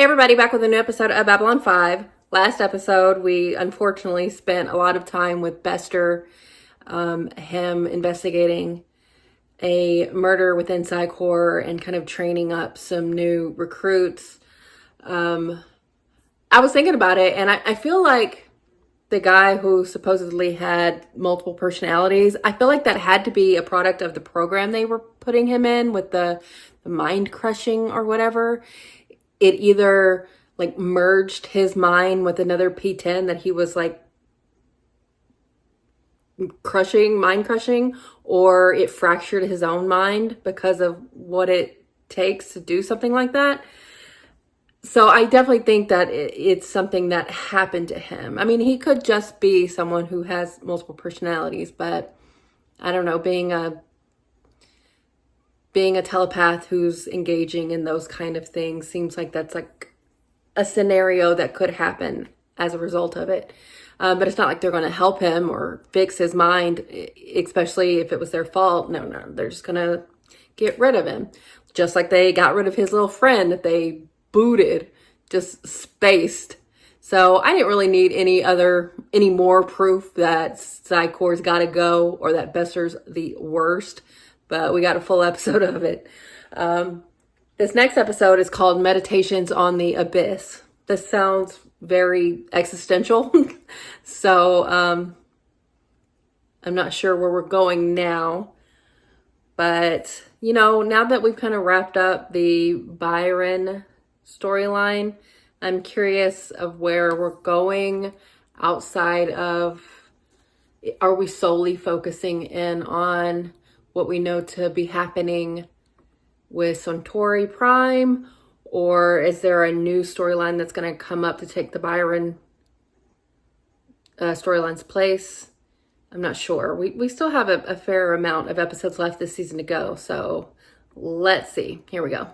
everybody, back with a new episode of Babylon 5. Last episode, we unfortunately spent a lot of time with Bester, him investigating a murder within Psycor and kind of training up some new recruits. I was thinking about it, and I feel like the guy who supposedly had multiple personalities, I feel like that had to be a product of the program they were putting him in with the mind crushing or whatever. It either like merged his mind with another P10 that he was like mind crushing, or it fractured his own mind because of what it takes to do something like that. So I definitely think that it's something that happened to him. I mean, he could just be someone who has multiple personalities, but I don't know, being a telepath who's engaging in those kind of things seems like that's like a scenario that could happen as a result of it. But it's not like they're going to help him or fix his mind, especially if it was their fault. No, they're just going to get rid of him. Just like they got rid of his little friend that they booted, just spaced. So I didn't really need any more proof that Psycor's got to go or that Bester's the worst. But we got a full episode of it. This next episode is called Meditations on the Abyss. This sounds very existential. So I'm not sure where we're going now. But, you know, now that we've kind of wrapped up the Byron storyline, I'm curious of where we're going outside of, are we solely focusing in on what we know to be happening with Centauri Prime, or is there a new storyline that's going to come up to take the Byron storyline's place? I'm not sure. We still have a fair amount of episodes left this season to go, so let's see. Here we go.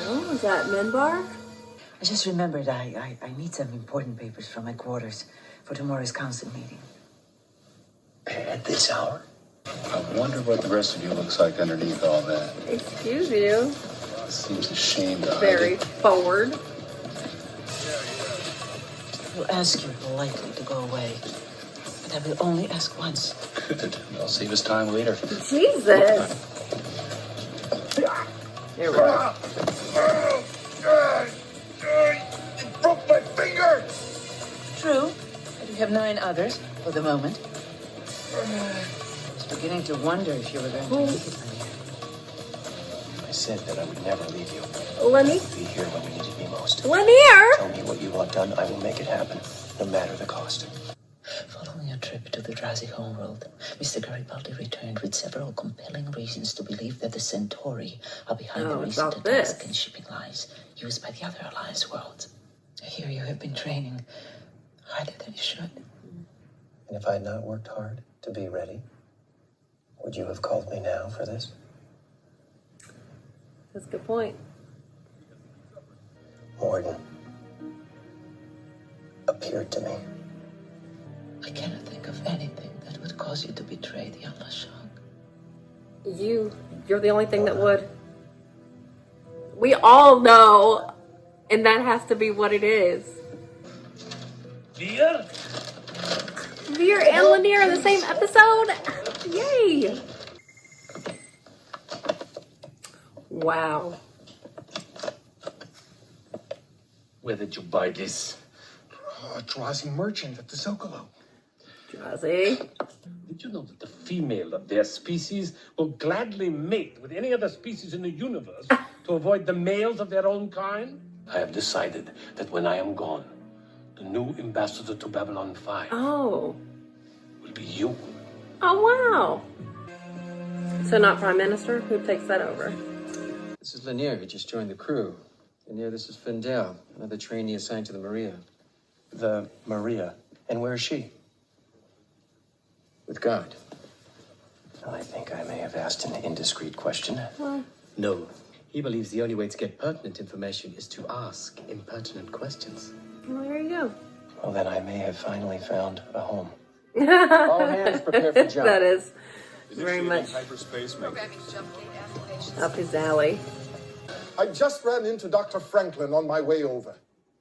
Oh, is that Minbar? I just remembered I need some important papers from my quarters for tomorrow's council meeting. At this hour? I wonder what the rest of you looks like underneath all that. Excuse you. Seems a shame to Very hide it. forward. I'll ask you politely to go away, but I will only ask once. Good. I'll save us time later. Jesus. Here we go. You broke my finger! True, but you have 9 others for the moment. I was beginning to wonder if you were going to make it, Lennier. I said that I would never leave you. Lenny? Be here when you needed me most. Lennier! Tell me what you want done, I will make it happen, no matter the cost. Following a trip to the drowsy homeworld, Mr. Garibaldi returned with several compelling reasons to believe that the Centauri are behind the recent attacks and shipping lines used by the other Alliance worlds. I hear you have been training harder than you should. And if I had not worked hard to be ready, would you have called me now for this? That's a good point. Morden appeared to me. I cannot think of anything that would cause you to betray the Al-Shah. You're the only thing that would. We all know, and that has to be what it is. Veer? Veer and Lennier in the same episode? Yay! Wow. Where did you buy this? A Drazi merchant at the Zocalo. Drazi. Did you know that the female of their species will gladly mate with any other species in the universe to avoid the males of their own kind? I have decided that when I am gone, the new ambassador to Babylon 5 Oh. will be you. Oh, wow. So not Prime Minister? Who takes that over? This is Lennier, who just joined the crew. Lennier, this is Findel, another trainee assigned to the Maria. The Maria. And where is she? With God. Well, I think I may have asked an indiscreet question. Well, No. He believes the only way to get pertinent information is to ask impertinent questions. there you go. Well, then I may have finally found a home. All hands prepare for jump. That is very much. Hyperspace maintenance. Up his alley. I just ran into Dr. Franklin on my way over.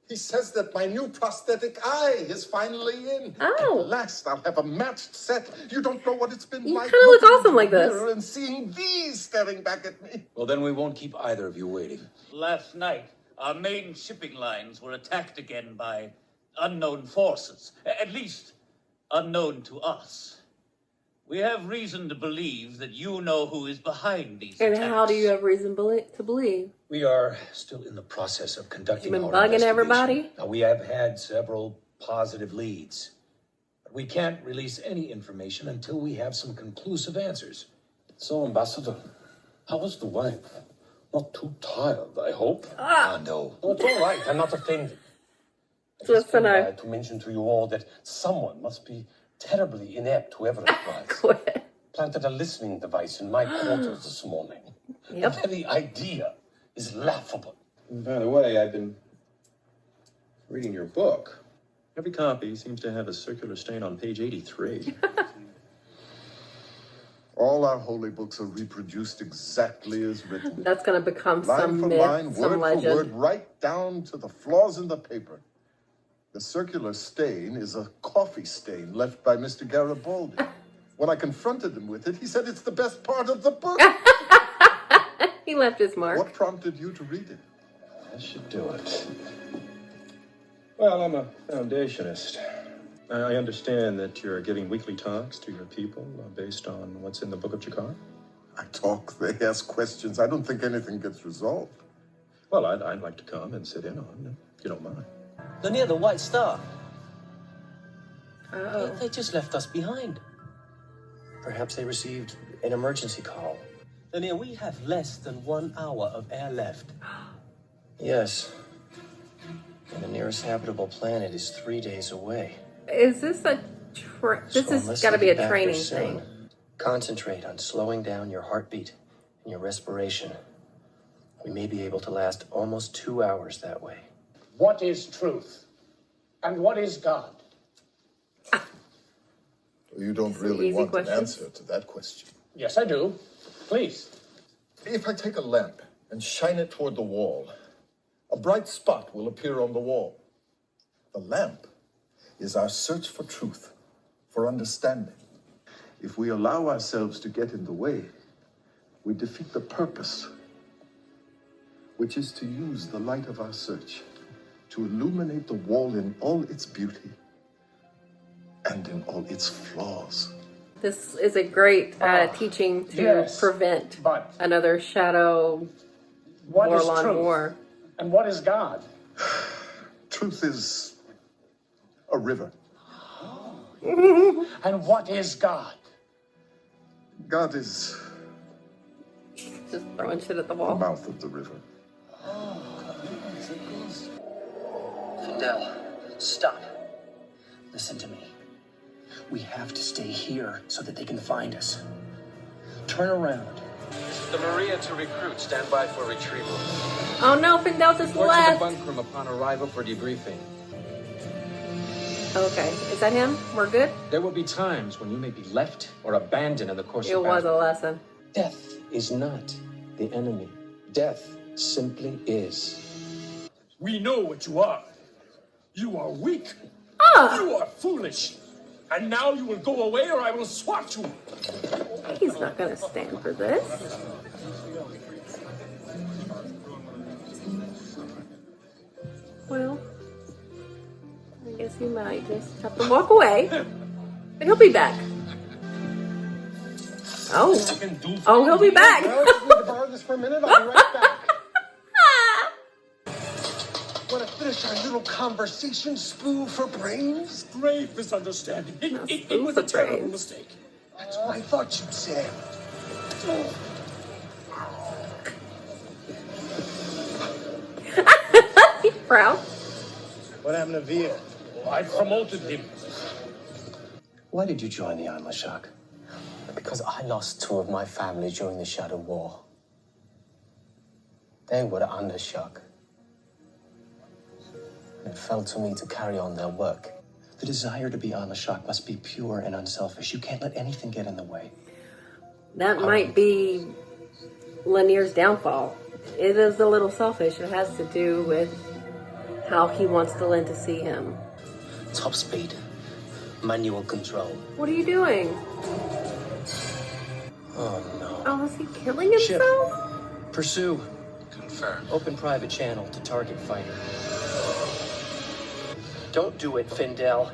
He says that my new prosthetic eye is finally in. Oh. At last, I'll have a matched set. You don't know what it's been You like. kind of look looking awesome in like the this. mirror and seeing these staring back at me. Well, then we won't keep either of you waiting. Last night, our main shipping lines were attacked again by unknown forces. At least, unknown to us. We have reason to believe that you know who is behind these And attacks. how do you have reason to believe? We are still in the process of conducting You've been our bugging investigation. everybody? Now, we have had several positive leads. But we can't release any information until we have some conclusive answers. So, Ambassador, how was the wife? Not too tired, I hope. No. Oh, it's all right. I'm not offended. I So just it's an came eye. by to mention to you all that someone must be terribly inept, whoever it was. Quit. Planted a listening device in my quarters this morning. Yep. The very idea is laughable. And by the way, I've been reading your book. Every copy seems to have a circular stain on page 83. All our holy books are reproduced exactly as written. That's going to become Line some for myth, line, some word for word, legend. right down to the flaws in the paper. The circular stain is a coffee stain left by Mr. Garibaldi. When I confronted him with it, he said it's the best part of the book. He left his mark. What prompted you to read it? That should do it. Well, I'm a foundationist. I understand that you're giving weekly talks to your people based on what's in the Book of Chakar. I talk, they ask questions. I don't think anything gets resolved. Well, I'd like to come and sit in on it, if you don't mind. Lennier, the White Star. Uh-oh. They just left us behind. Perhaps they received an emergency call. Lennier, we have less than 1 hour of air left. Yes. And the nearest habitable planet is 3 days away. Is this a... This So has unless got to they be a get back training there soon, thing. Concentrate on slowing down your heartbeat and your respiration. We may be able to last almost 2 hours that way. What is truth? And what is God? You don't an really easy want question. an answer to that question. Yes, I do. Please. If I take a lamp and shine it toward the wall, a bright spot will appear on the wall. The lamp is our search for truth, for understanding. If we allow ourselves to get in the way, we defeat the purpose, which is to use the light of our search to illuminate the wall in all its beauty and in all its flaws. This is a great teaching to yes, prevent but another shadow what is Warlord truth? war. And what is God? Truth is a river. And what is God? God is Just throwing shit at the the wall. mouth of the river. Fidel, stop. Listen to me. We have to stay here so that they can find us. Turn around. This is the Maria to recruit. Stand by for retrieval. Oh no, Findel just Report to the left. bunk room upon arrival for debriefing. Okay, is that him? We're good? There will be times when you may be left or abandoned in the course It of was a battle. lesson. Death is not the enemy. Death simply is. We know what you are. You are weak. You are foolish. And now you will go away or I will swat you. He's not gonna stand for this. Well, I guess he might just have to walk away. But he'll be back. Oh. Oh, he'll be back. Well, just need to borrow this for a minute. I'll be right back. Want to finish our little conversation, Spoo for brains? Grave misunderstanding. It food was a for terrible brains. mistake. That's what I thought you'd say. He's proud. What happened to Via? I promoted him. Why did you join the Anlashak? Because I lost 2 of my family during the Shadow War. They were under shock. It fell to me to carry on their work. The desire to be Anlashak must be pure and unselfish. You can't let anything get in the way. That might be Lennier's downfall. It is a little selfish. It has to do with how he wants Delenn to see him. Top speed. Manual control. What are you doing? Oh no. Oh, is he killing himself? Pursue. Confirmed. Open private channel to target fighter. Don't do it, Findel.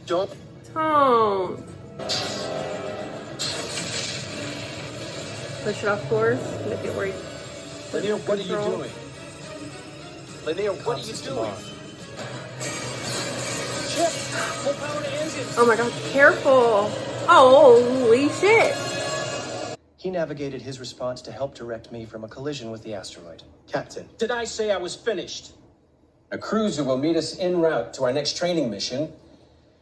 Don't. Don't. Push it off course. Make it where you... Lennier, what are you doing? Lennier, what are you doing? Shit! Full power to engines! Oh my god, careful. Holy shit. He navigated his response to help direct me from a collision with the asteroid. Captain, did I say I was finished? A cruiser will meet us en route to our next training mission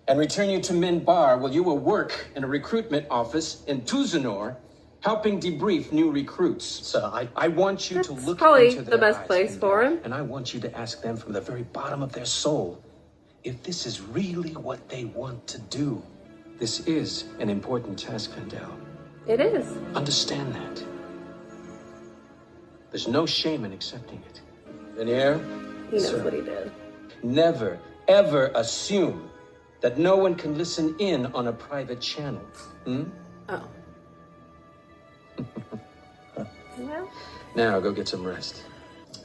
and return you to Minbar, where you will work in a recruitment office in Tuzanor, helping debrief new recruits. Sir, I want you to That's look probably into the their best eyes, place Findel, for him. and I want you to ask them from the very bottom of their soul if this is really what they want to do. This is an important task, Findel. It is. Understand that. There's no shame in accepting it. Lennier, He knows what he did. never, ever assume that no one can listen in on a private channel. Oh. Well, Now go get some rest.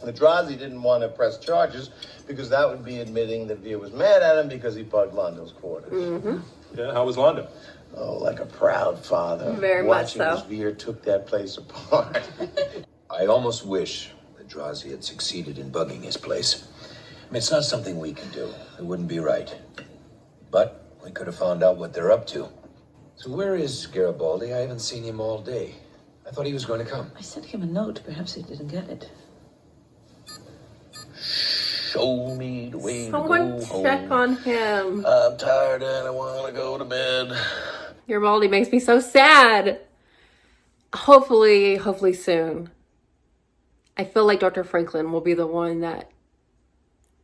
Eldrazi didn't want to press charges because that would be admitting that Veer was mad at him because he bugged Londo's quarters. Yeah, how was Londo? Oh, like a proud father. Very much watching so. as Veer took that place apart. I almost wish that Drazi had succeeded in bugging his place. I mean, it's not something we can do. It wouldn't be right. But we could have found out what they're up to. So where is Garibaldi? I haven't seen him all day. I thought he was going to come. I sent him a note. Perhaps he didn't get it. Show me the way someone to go check home. on him. I'm tired and I want to go to bed. Garibaldi makes me so sad. Hopefully soon. I feel like Dr. Franklin will be the one that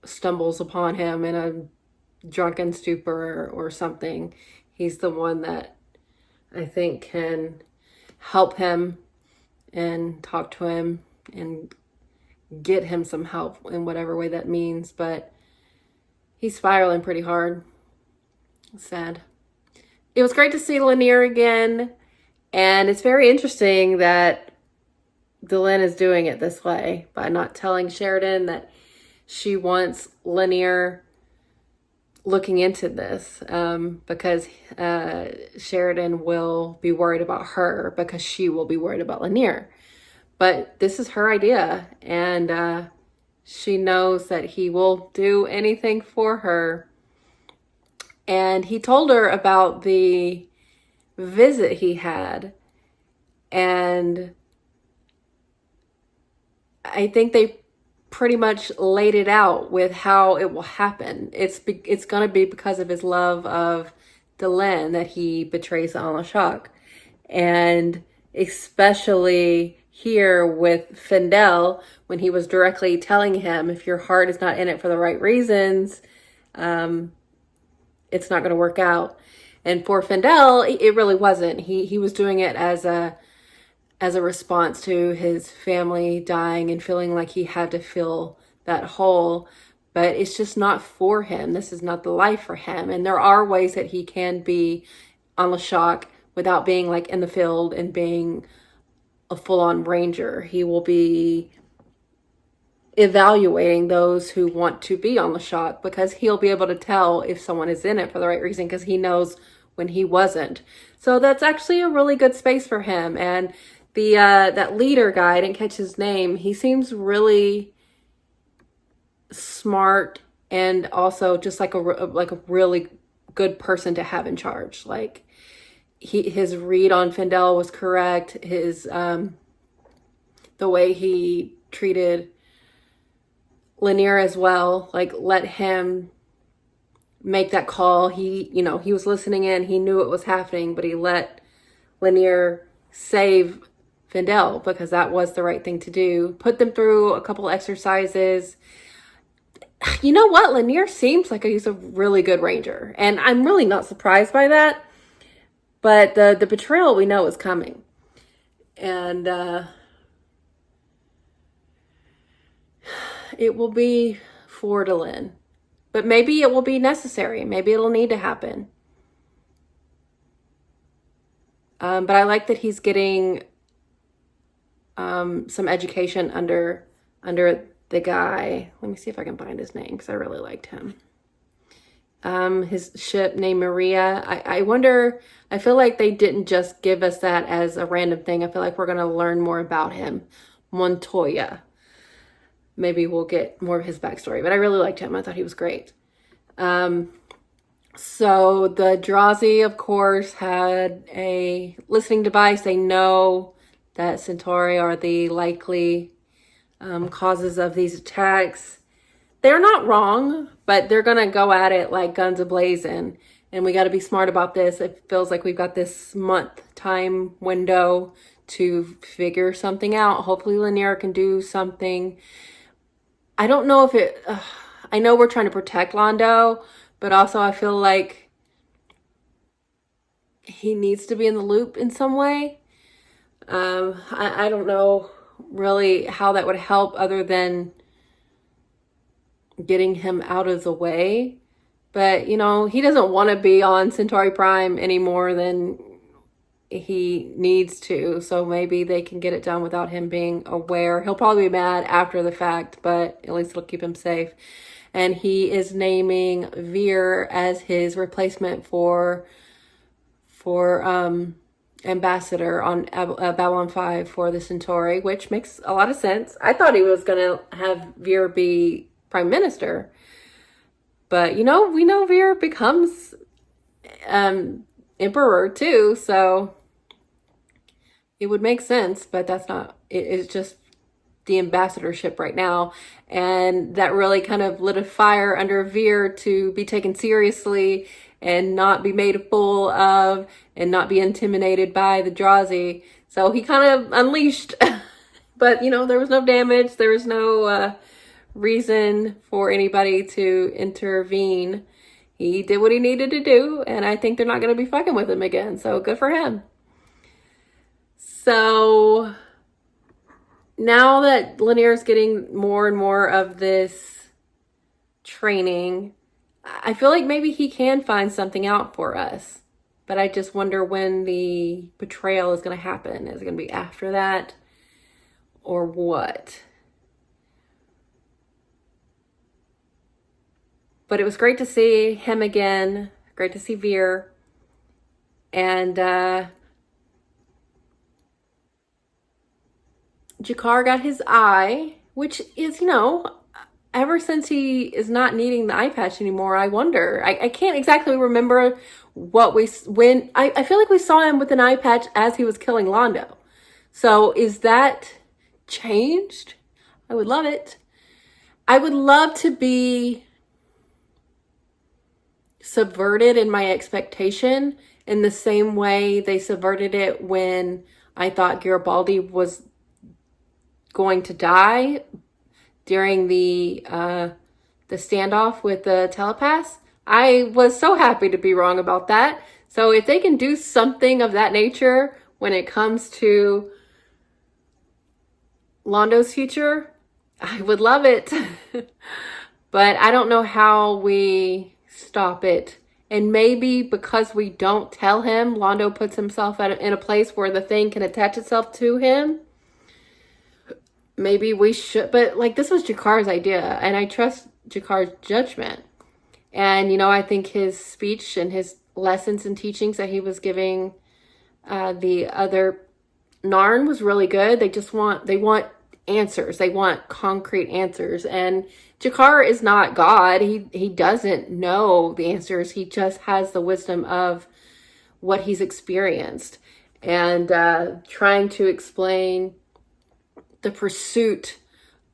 stumbles upon him in a drunken stupor or something. He's the one that I think can help him and talk to him and get him some help in whatever way that means. But he's spiraling pretty hard. Sad. It was great to see Lennier again. And it's very interesting that Delenn is doing it this way by not telling Sheridan that she wants Lennier looking into this, because Sheridan will be worried about her because she will be worried about Lennier. But this is her idea, and she knows that he will do anything for her. And he told her about the visit he had, and I think they pretty much laid it out with how it will happen. It's going to be because of his love of Delenn that he betrays Al-Nashak. And especially here with Findel, when he was directly telling him, if your heart is not in it for the right reasons, it's not going to work out. And for Findel, it really wasn't. He was doing it as a response to his family dying and feeling like he had to fill that hole. But it's just not for him. This is not the life for him. And there are ways that he can be on the shock without being like in the field and being a full-on ranger. He will be evaluating those who want to be on the shock, because he'll be able to tell if someone is in it for the right reason, because he knows when he wasn't. So that's actually a really good space for him. And the that leader guy, I didn't catch his name, he seems really smart and also just like a really good person to have in charge. Like his read on Findel was correct. His the way he treated Lennier as well, like let him make that call. He was listening in, he knew what was happening, but he let Lennier save Findel because that was the right thing to do. Put them through a couple exercises. You know what? Lennier seems like he's a really good ranger, and I'm really not surprised by that. But the betrayal we know is coming, and it will be for Delenn. But maybe it will be necessary. Maybe it'll need to happen. But I like that he's getting some education under the guy. Let me see if I can find his name because I really liked him. His ship named Maria. I wonder, I feel like they didn't just give us that as a random thing. I feel like we're going to learn more about him. Montoya. Maybe we'll get more of his backstory, but I really liked him. I thought he was great. So the Drazi, of course, had a listening device. They know that Centauri are the likely causes of these attacks. They're not wrong, but they're going to go at it like guns a-blazing. And we got to be smart about this. It feels like we've got this month time window to figure something out. Hopefully Lennier can do something. I don't know if it... I know we're trying to protect Londo, but also I feel like he needs to be in the loop in some way. I don't know really how that would help other than getting him out of the way. But, you know, he doesn't want to be on Centauri Prime any more than he needs to. So maybe they can get it done without him being aware. He'll probably be mad after the fact, but at least it'll keep him safe. And he is naming Veer as his replacement for ambassador on Babylon 5 for the Centauri, which makes a lot of sense. I thought he was going to have Veer be prime minister. But, you know, we know Veer becomes emperor too, so it would make sense, but that's not, it's just the ambassadorship right now. And that really kind of lit a fire under Veer to be taken seriously and not be made a fool of and not be intimidated by the Drazi. So he kind of unleashed, but you know, there was no damage. There was no reason for anybody to intervene. He did what he needed to do, and I think they're not going to be fucking with him again. So good for him. So now that Lennier is getting more and more of this training, I feel like maybe he can find something out for us. But I just wonder when the betrayal is going to happen. Is it going to be after that or what? But it was great to see him again. Great to see Veer. And Jakar got his eye, which is, you know, ever since he is not needing the eye patch anymore, I wonder. I can't exactly remember when I feel like we saw him with an eye patch as he was killing Londo. So is that changed? I would love it. I would love to be subverted in my expectation in the same way they subverted it when I thought Garibaldi was going to die during the standoff with the telepaths. I was so happy to be wrong about that. So if they can do something of that nature when it comes to Londo's future, I would love it. But I don't know how we stop it. And maybe because we don't tell him, Londo puts himself in a place where the thing can attach itself to him. Maybe we should, but like this was Jakar's idea, and I trust Jakar's judgment. And, you know, I think his speech and his lessons and teachings that he was giving the other Narn was really good. They want answers. They want concrete answers. And Jakar is not God. He doesn't know the answers. He just has the wisdom of what he's experienced. And trying to explain the pursuit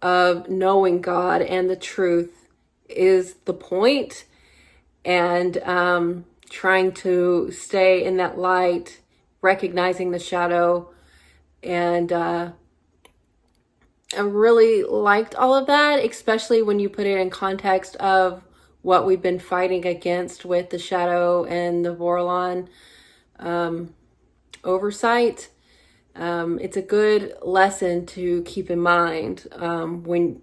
of knowing God and the truth is the point. And trying to stay in that light, recognizing the shadow. And I really liked all of that, especially when you put it in context of what we've been fighting against with the shadow and the Vorlon oversight. It's a good lesson to keep in mind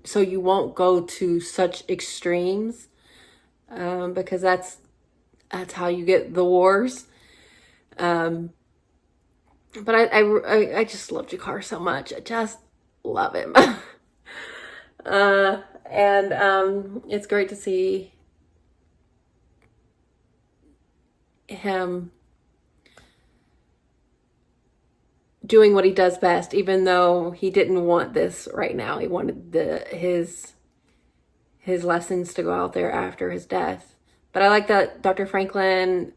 so you won't go to such extremes, because that's how you get the wars. But I just love Jakar so much. I just love him. And it's great to see him doing what he does best, even though he didn't want this right now. He wanted his lessons to go out there after his death. But I like that Dr. Franklin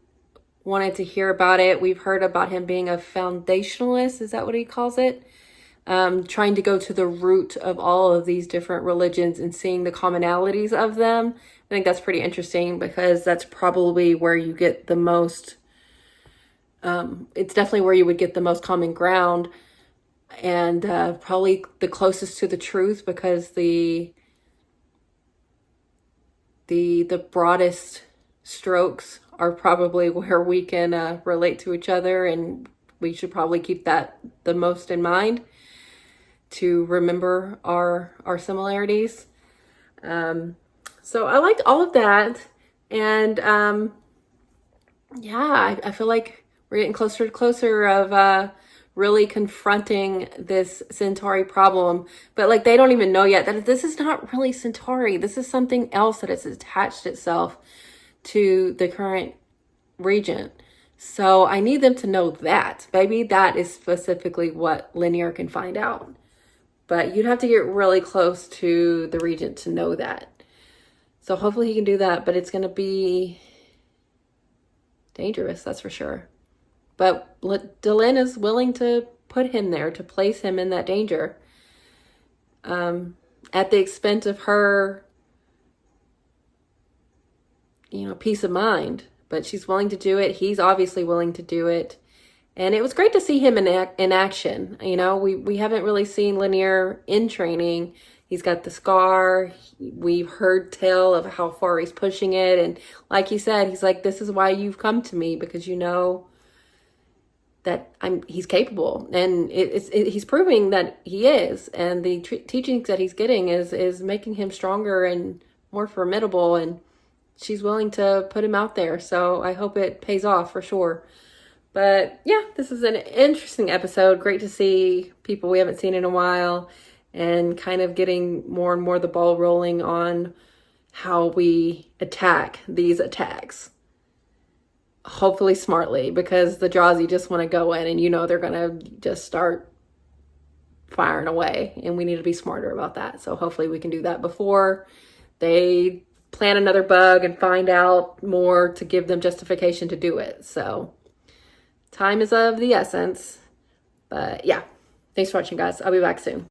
wanted to hear about it. We've heard about him being a foundationalist. Is that what he calls it? Trying to go to the root of all of these different religions and seeing the commonalities of them. I think that's pretty interesting, because that's probably where you get the most, it's definitely where you would get the most common ground, and probably the closest to the truth, because the broadest strokes are probably where we can relate to each other, and we should probably keep that the most in mind to remember our similarities. So I liked all of that, and yeah, I feel like we're getting closer and closer of really confronting this Centauri problem. But like, they don't even know yet that this is not really Centauri. This is something else that has attached itself to the current regent. So I need them to know that. Maybe that is specifically what Lennier can find out. But you'd have to get really close to the regent to know that. So hopefully he can do that, but it's going to be dangerous, that's for sure. But Delenn is willing to put him there, to place him in that danger, at the expense of her, peace of mind. But she's willing to do it. He's obviously willing to do it. And it was great to see him in action. We haven't really seen Lennier in training. He's got the scar. We've heard tell of how far he's pushing it. And like he said, he's like, this is why you've come to me, because you know that he's capable. And he's proving that he is. And the teachings that he's getting is making him stronger and more formidable. And she's willing to put him out there. So I hope it pays off for sure. But yeah, this is an interesting episode. Great to see people we haven't seen in a while, and kind of getting more and more the ball rolling on how we attack these attacks. Hopefully smartly, because the Drazi just want to go in and they're going to just start firing away, and we need to be smarter about that. So hopefully we can do that before they plant another bug and find out more to give them justification to do it. So time is of the essence. But yeah, thanks for watching, guys. I'll be back soon.